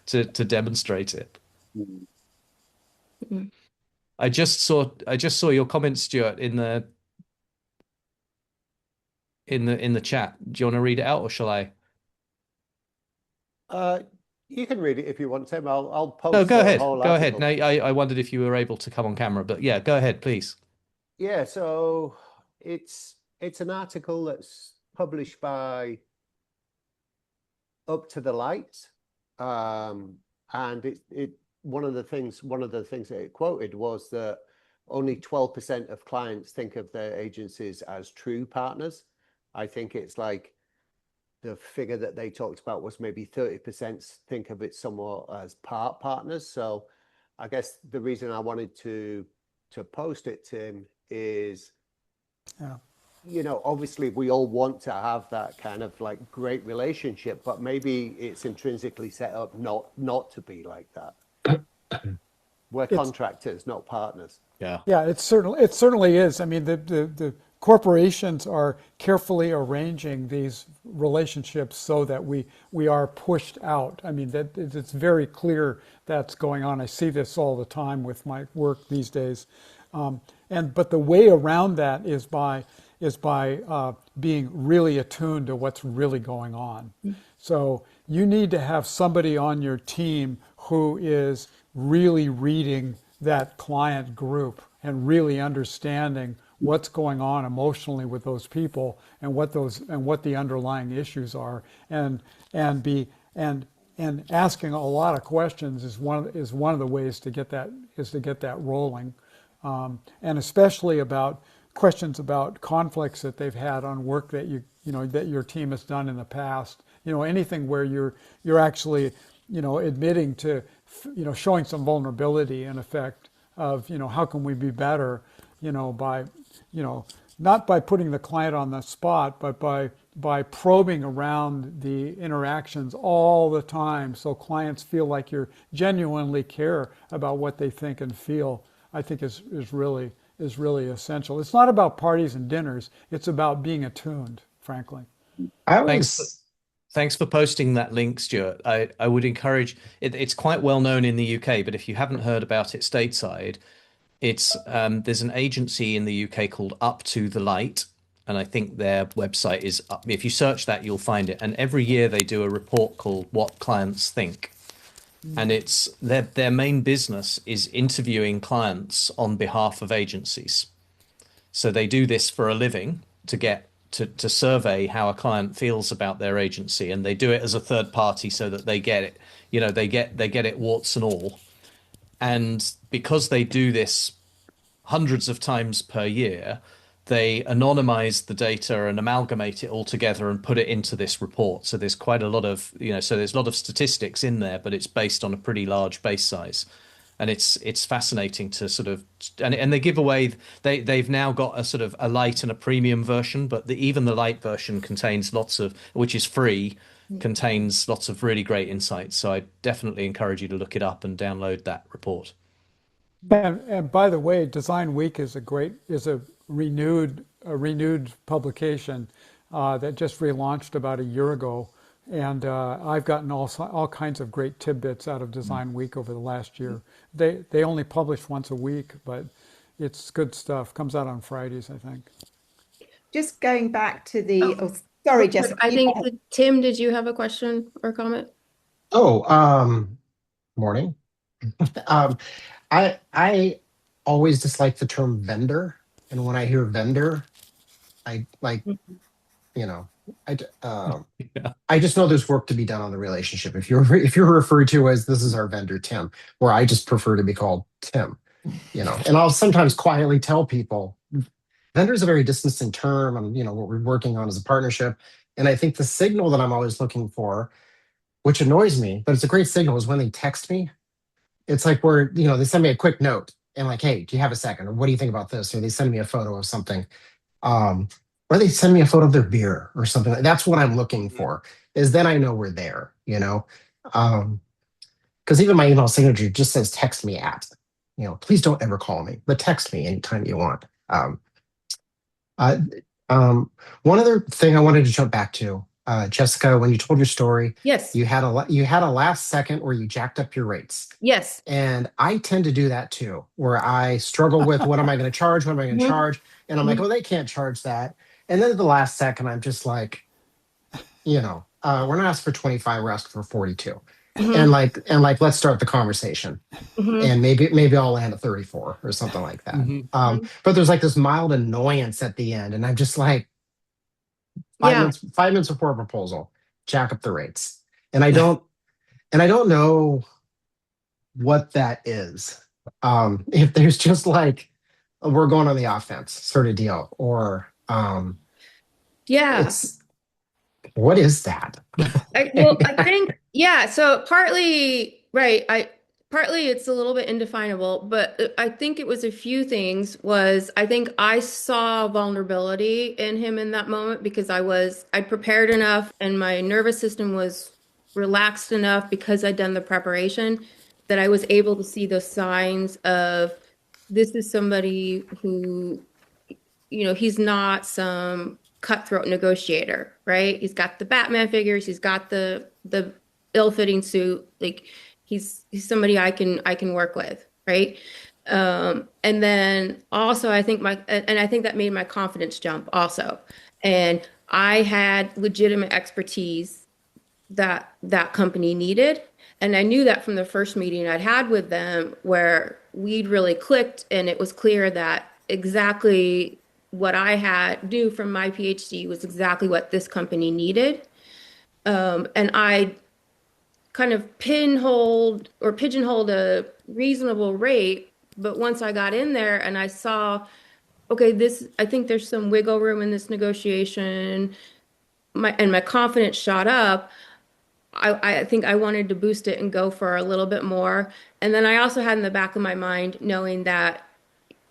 to demonstrate it. Mhm. Mhm. I just saw your comment, Stuart, in the chat. Do you want to read it out, or shall I? You can read it if you want, Tim. I'll No, post go the ahead. whole Go ahead. article. No, I wondered if you were able to come on camera, but yeah, go ahead, please. Yeah, so it's an article that's published by Up to the Light, and it one of the things that it quoted was that only 12% of clients think of their agencies as true partners. I think it's like the figure that they talked about was maybe 30% think of it somewhat as partners. So I guess the reason I wanted to post it, Tim, is, Yeah. you know, obviously we all want to have that kind of like great relationship, but maybe it's intrinsically set up not to be like that. We're It's- contractors, not partners. Yeah. Yeah, it certainly is. I mean, the corporations are carefully arranging these relationships so that we are pushed out. I mean, that it's very clear that's going on. I see this all the time with my work these days. But the way around that is by being really attuned to what's really going on. So you need to have somebody on your team who is really reading that client group and really understanding what's going on emotionally with those people and what the underlying issues are, and asking a lot of questions is one of the ways to get that rolling, and especially about questions about conflicts that they've had on work that that your team has done in the past. Anything where you're actually admitting to showing some vulnerability in effect of how can we be better, by not by putting the client on the spot, but by probing around the interactions all the time, so clients feel like you genuinely care about what they think and feel. I think is really essential. It's not about parties and dinners. It's about being attuned, frankly. Thanks for posting that link, Stuart. I would encourage it. It's quite well known in the UK, but if you haven't heard about it stateside, it's there's an agency in the UK called Up to the Light, and I think their website is up. If you search that, you'll find it. And every year they do a report called What Clients Think. And it's their main business is interviewing clients on behalf of agencies. So they do this for a living to get to survey how a client feels about their agency, and they do it as a third party so that they get it, they get it warts and all. And because they do this hundreds of times per year, they anonymize the data and amalgamate it all together and put it into this report. So there's quite a lot of, so there's a lot of statistics in there, but it's based on a pretty large base size. And it's fascinating to sort of, and they give away, they've now got a sort of a light and a premium version, but even the light version contains which is free, contains lots of really great insights. So I definitely encourage you to look it up and download that report. And by the way, Design Week is a renewed publication that just relaunched about a year ago, and I've gotten all kinds of great tidbits out of Design Week over the last year. They only publish once a week, but it's good stuff. Comes out on Fridays, I think. Just going back to the, sorry, Jessica. I think Tim, did you have a question or comment? Morning. I always dislike the term vendor, and when I hear vendor, I like, I just know there's work to be done on the relationship. If you're referred to as this is our vendor Tim, or I just prefer to be called Tim, and I'll sometimes quietly tell people vendor is a very distancing term, and what we're working on is a partnership. And I think the signal that I'm always looking for, which annoys me, but it's a great signal, is when they text me. It's like they send me a quick note and like, hey, do you have a second? Or what do you think about this? Or they send me a photo of something. Or they send me a photo of their beer or something. That's what I'm looking for, is then I know we're there, because even my email signature just says text me at, please don't ever call me, but text me anytime you want. One other thing I wanted to jump back to, Jessica, when you told your story, Yes. you had a last second where you jacked up your rates. Yes. And I tend to do that too, where I struggle with what am I going to charge? What am I going to charge? And I'm like, oh, they can't charge that. And then at the last second, I'm just like, we're not asking for 25, we're asking for 42. And Hmm. like, let's start the conversation. Hmm. And maybe I'll land at 34 or something like that. Hmm. But there's like this mild annoyance at the end, and I'm just like, five Yeah. minutes, 5 minutes before a proposal, jack up the rates. And I don't know what that is. If there's just like we're going on the offense sort of deal, or Yeah. it's what is that? I think, yeah, so partly, right, partly it's a little bit indefinable, but I think it was a few things was I think I saw vulnerability in him in that moment because I'd prepared enough and my nervous system was relaxed enough because I'd done the preparation that I was able to see those signs of this is somebody who he's not some cutthroat negotiator, right? He's got the Batman figures, he's got the ill-fitting suit. Like he's somebody I can work with, right? And then also I think that made my confidence jump also. And I had legitimate expertise that company needed. And I knew that from the first meeting I'd had with them where we'd really clicked and it was clear that exactly what I had knew from my PhD was exactly what this company needed. And I kind of pigeonholed a reasonable rate. But once I got in there and I saw, okay, I think there's some wiggle room in this negotiation, my confidence shot up. I think I wanted to boost it and go for a little bit more. And then I also had in the back of my mind knowing that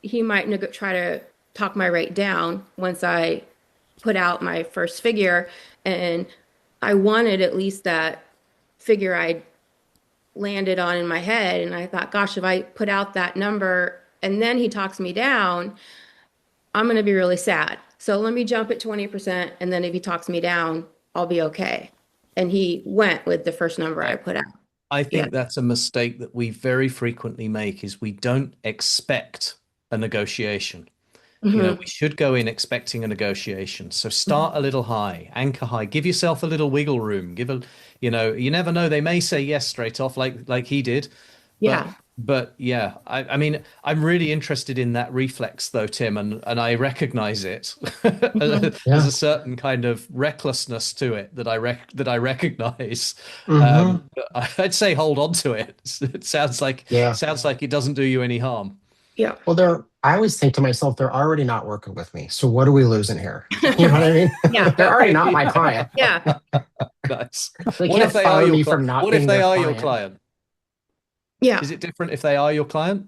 he might try to talk my rate down once I put out my first figure. And I wanted at least that figure I landed on in my head. And I thought, gosh, if I put out that number and then he talks me down, I'm going to be really sad. So let me jump at 20%. And then if he talks me down, I'll be okay. And he went with the first number I put out. I Yeah. think that's a mistake that we very frequently make is we don't expect a negotiation. Hmm. We should go in expecting a negotiation. So start a little high, anchor high, give yourself a little wiggle room. You never know. They may say yes straight off, like he did. But Yeah. but yeah, I mean, I'm really interested in that reflex though, Tim, and I recognize it. Hmm. There's Yeah. a certain kind of recklessness to it that I recognize. Hmm. I'd say hold on to it. It Yeah. sounds like it doesn't do you any harm. Yeah. Well, I always think to myself, they're already not working with me. So what are we losing here? You know what I mean? Yeah. They're already not my client. Yeah. Nice. They What if can't they are fire your me from not what if being they their are your client. client? Yeah. Is it different if they are your client?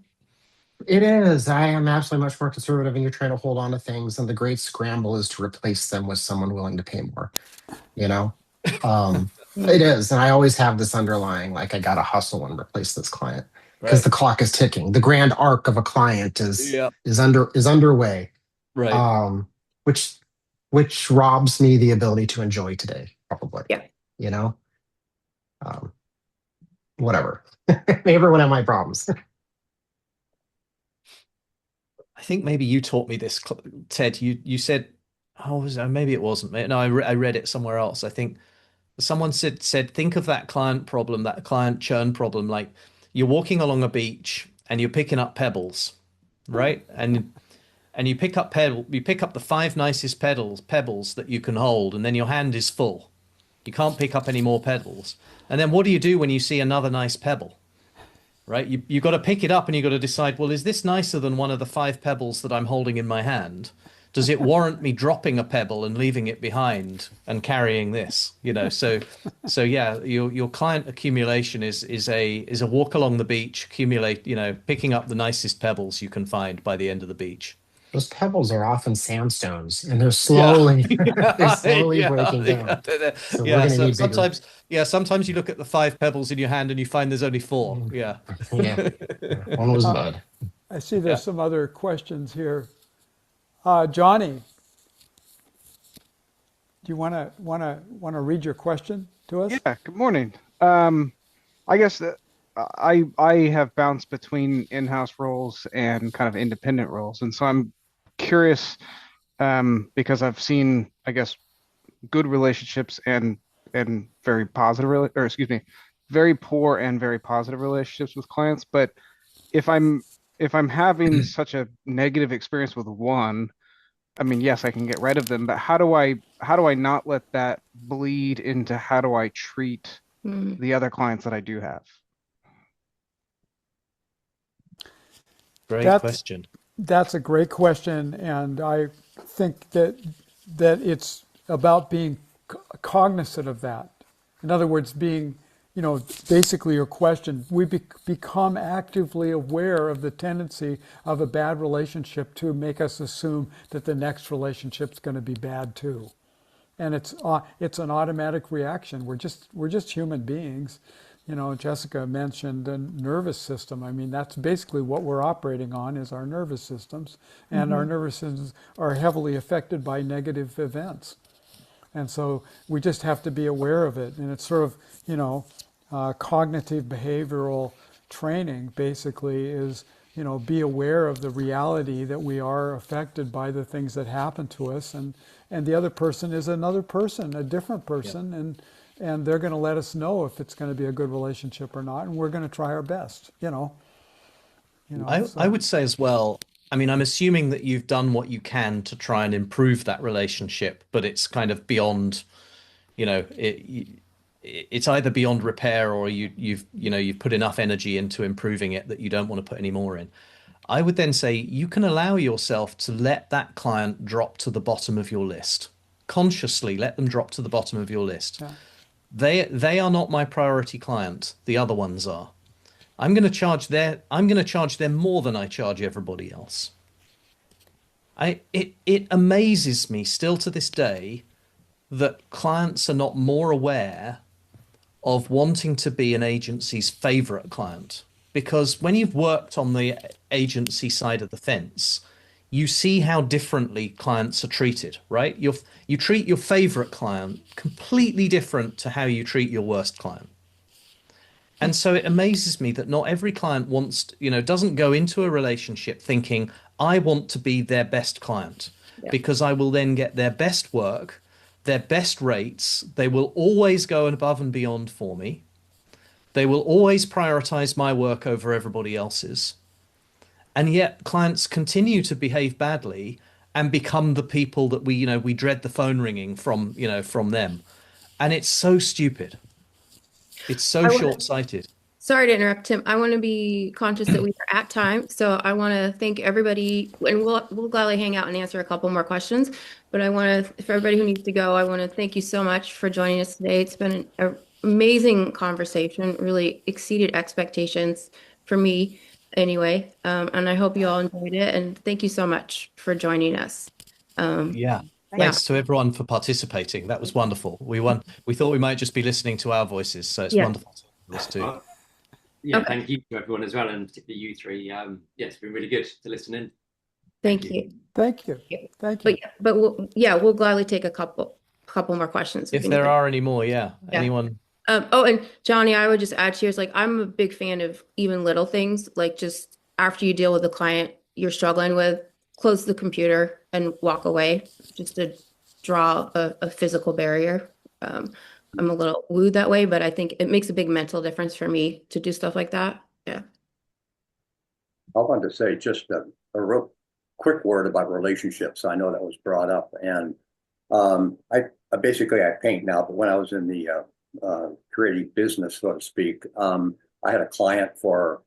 It is. I am absolutely much more conservative, and you're trying to hold on to things, and the great scramble is to replace them with someone willing to pay more. You know, um, it Mm. is, and I always have this underlying like I gotta hustle and replace this client because Right. the clock is ticking. The grand arc of a client is Yeah. underway, Right. um, which robs me the ability to enjoy today. Probably, Yeah. you know, um, whatever. Everyone have my problems. I think maybe you taught me this, Ted. You said, oh, maybe it wasn't. No, I read it somewhere else. I think someone said think of that client problem, that client churn problem, like you're walking along a beach and you're picking up pebbles, right? And you pick up the five nicest pebbles that you can hold, and then your hand is full. You can't pick up any more pebbles. And then what do you do when you see another nice pebble? Right? You've got to pick it up and you've got to decide, well, is this nicer than one of the five pebbles that I'm holding in my hand? Does it warrant me dropping a pebble and leaving it behind and carrying this? So yeah, your client accumulation is a walk along the beach, accumulate, picking up the nicest pebbles you can find by the end of the beach. Those pebbles are often sandstones, and they're Yeah. slowly they're Yeah, slowly yeah, breaking down. So we're yeah. gonna So need bigger. sometimes you look at the five pebbles in your hand and you find there's only four. Mm, Yeah. yeah, one was mud. I see Yeah. there's some other questions here. Johnny, do you want to read your question to us? Yeah, good morning. I guess that I have bounced between in-house roles and kind of independent roles, and so I'm curious because I've seen, I guess, good relationships and very positive, or excuse me, very poor and very positive relationships with clients. But if I'm if I'm having such a negative experience with one, I mean, yes, I can get rid of them, but how do I not let that bleed into how do I treat Mm. the other clients that I do have? Great That's question. that's a great question, and I think that it's about being cognizant of that. In other words, being, basically your question, we become actively aware of the tendency of a bad relationship to make us assume that the next relationship's going to be bad too. And it's an automatic reaction. We're just human beings. Jessica mentioned the nervous system. I mean, that's basically what we're operating on is our nervous systems, and our nervous systems are heavily affected by negative events. And so we just have to be aware of it. And it's sort of, cognitive behavioral training basically is, be aware of the reality that we are affected by the things that happen to us. And the other person is another person, a different Yeah. person. And they're going to let us know if it's going to be a good relationship or not. And we're going to try our best. I So would say as well, I mean, I'm assuming that you've done what you can to try and improve that relationship, but it's kind of beyond, you know, it's either beyond repair or you've put enough energy into improving it that you don't want to put any more in. I would then say you can allow yourself to let that client drop to the bottom of your list. Consciously let them drop to the bottom of your list. yeah. They are not my priority client. The other ones are. I'm going to charge them more than I charge everybody else. It amazes me still to this day that clients are not more aware of wanting to be an agency's favorite client. Because when you've worked on the agency side of the fence, you see how differently clients are treated, right? You treat your favorite client completely different to how you treat your worst client. And so it amazes me that not every client doesn't go into a relationship thinking, I want to be their best client Yeah. because I will then get their best work, their best rates. They will always go above and beyond for me. They will always prioritize my work over everybody else's. And yet clients continue to behave badly and become the people that we dread the phone ringing from them. And it's so stupid. It's so I want short-sighted. Sorry to interrupt, Tim. I want to be conscious that we are at time, so I want to thank everybody, and we'll gladly hang out and answer a couple more questions. But I want to, for everybody who needs to go, I want to thank you so much for joining us today. It's been an amazing conversation, really exceeded expectations for me, anyway. And I hope you all enjoyed it. And thank you so much for joining us. Um, Yeah. yeah, Thanks to everyone for participating. That was wonderful. We thought we might just be listening to our voices, so it's yeah. wonderful to hear this too. Yeah, Okay. thank you to everyone as well, and particularly you three. Yeah, it's been really good to listen in. Thank you. Thank you. Thank you. But we'll gladly take a couple more questions if If there anything. are any more, yeah. Yeah. Anyone? Oh, and Johnny, I would just add to yours, like I'm a big fan of even little things, like just after you deal with a client you're struggling with, close the computer and walk away, just to draw a physical barrier. I'm a little woo that way, but I think it makes a big mental difference for me to do stuff like that. Yeah. I wanted to say just a real quick word about relationships. I know that was brought up, and I basically I paint now, but when I was in the creative business, so to speak, I had a client for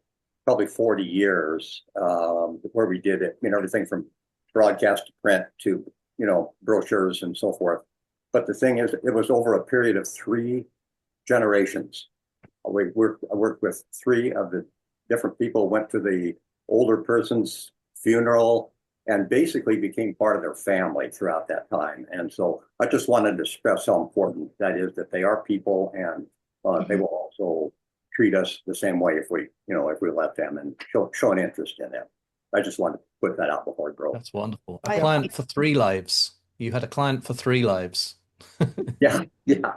probably 40 years where we did it, everything from broadcast to print to brochures and so forth. But the thing is, it was over a period of 3 generations. I worked with 3 of the different people, went to the older person's funeral, and basically became part of their family throughout that time. And so I just wanted to stress how important that is, that they are people, and they will also treat us the same way if we let them and show an interest in them. I just wanted to put that out before it broke. That's wonderful. A I- client for 3 lives. You had a client for 3 lives. Yeah, yeah.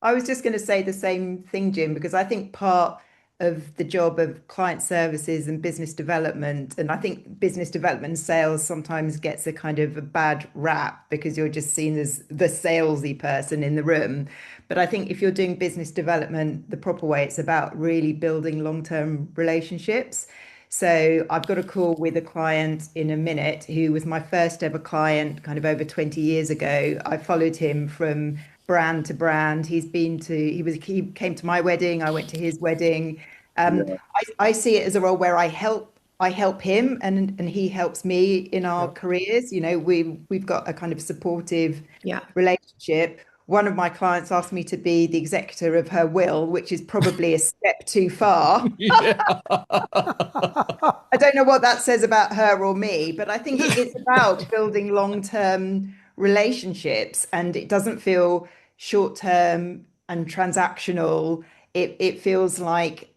I was just going to say the same thing, Jim, because I think part of the job of client services and business development. And I think business development and sales sometimes gets a kind of a bad rap because you're just seen as the salesy person in the room. But I think if you're doing business development the proper way, it's about really building long-term relationships. So I've got a call with a client in a minute who was my first ever client kind of over 20 years ago. I followed him from brand to brand. He came to my wedding, I went to his wedding. Yeah. I see it as a role where I help him and he helps me in our careers. You know, we've got a kind of supportive Yeah. relationship. One of my clients asked me to be the executor of her will, which is probably a step too far. Yeah. I don't know what that says about her or me, but I think it's about building long-term relationships, and it doesn't feel short-term and transactional. It feels like,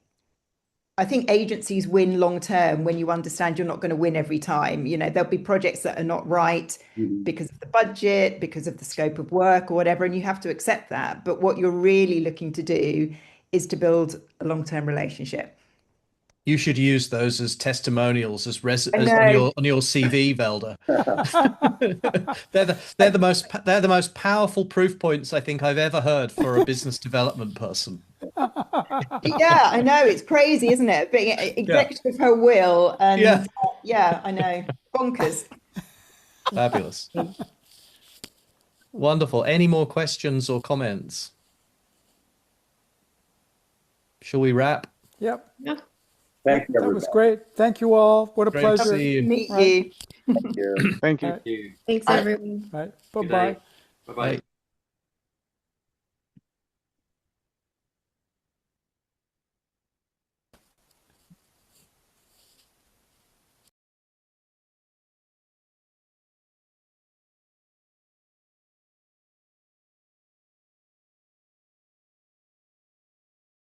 I think agencies win long term when you understand you're not going to win every time. You know, there'll be projects that are not right Mhm. because of the budget, because of the scope of work or whatever, and you have to accept that. But what you're really looking to do is to build a long-term relationship. You should use those as testimonials, I as know. on your CV, Velda. They're the most powerful proof points I think I've ever heard for a business development person. Yeah, I know. It's crazy, isn't it? Being Yeah, executive of her will, yeah, and yeah, I know. Bonkers. fabulous, wonderful. Any more questions or comments? Shall we wrap? Yep, Yeah. Thank you, that was everybody. great. Thank you all. What a Great to pleasure. see you. Meet Right. you. Thank you. Thank you. Right. You. Thanks, Bye. everyone. Right. Good Bye-bye. day. Bye bye. Bye.